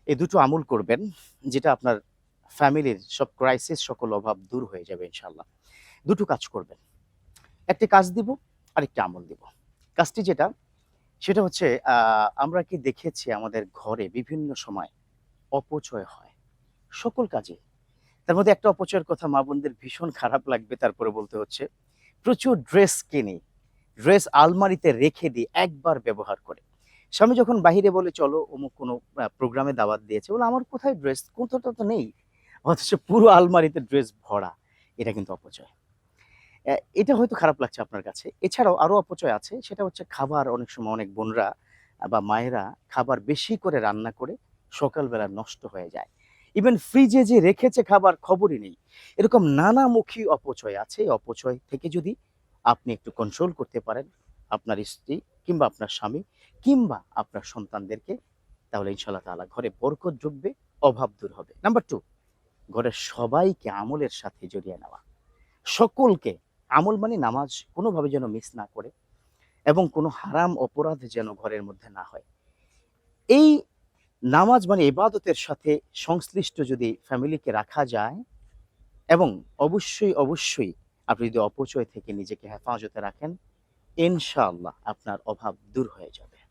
এই দুটো আমল করবেন, যেটা আপনার ফ্যামিলির সব ক্রাইসিস, সকল অভাব দূর হয়ে যাবে ইনশাআল্লাহ। দুটো কাজ করবেন। একটি কাজ দিব, আরেকটি আমল দিব। কাজটি যেটা, সেটা হচ্ছে আমরা কি দেখেছি আমাদের ঘরে বিভিন্ন সময় অপচয় হয়, সকল কাজে। তার মধ্যে একটা অপচয়ের কথা মা বোনদের ভীষণ খারাপ লাগবে, তারপরে বলতে হচ্ছে। প্রচুর ড্রেস কিনি, ড্রেস আলমারিতে রেখে দিই একবার ব্যবহার করে। স্বামী যখন বাহিরে বলে, "চলো অমুক কোনো প্রোগ্রামে দাওয়াত দিয়েছে।" বলে, "আমার কোথায় ড্রেস? কোথাও তো নেই।" অথচ পুরো আলমারিতে ড্রেস ভরা। এটা কিন্তু অপচয়। এটা হয়তো খারাপ লাগছে আপনার কাছে। এছাড়াও আরো অপচয় আছে। সেটা হচ্ছে খাবার, অনেক সময় অনেক বোনরা বা মায়েরা খাবার বেশি করে রান্না করে সকালবেলা নষ্ট হয়ে যায়। ইভেন ফ্রিজে যে রেখেছে খাবার খবরই নেই। এরকম নানামুখী অপচয় আছে। এই অপচয় থেকে যদি আপনি একটু কন্ট্রোল করতে পারেন, আপনার স্ত্রী কিংবা আপনার স্বামী কিংবা আপনার সন্তানদেরকে, তাহলে ইনশাআল্লাহ তাআলা ঘরে বরকত ঢুকবে, অভাব দূর হবে। নাম্বার 2, ঘরের সবাইকে আমলের সাথে জড়িয়ে নেওয়া। সকলকে, আমল মানে নামাজ কোনোভাবে যেন মিস না করে এবং কোনো হারাম অপরাধ যেন ঘরের মধ্যে না হয়। এই নামাজ মানে ইবাদতের সাথে সংশ্লিষ্ট যদি ফ্যামিলিকে রাখা যায়, এবং অবশ্যই আপনি যদি অপচয় থেকে নিজেকে হেফাজতে রাখেন, ইনশাআল্লাহ আপনার অভাব দূর হয়ে যাবে।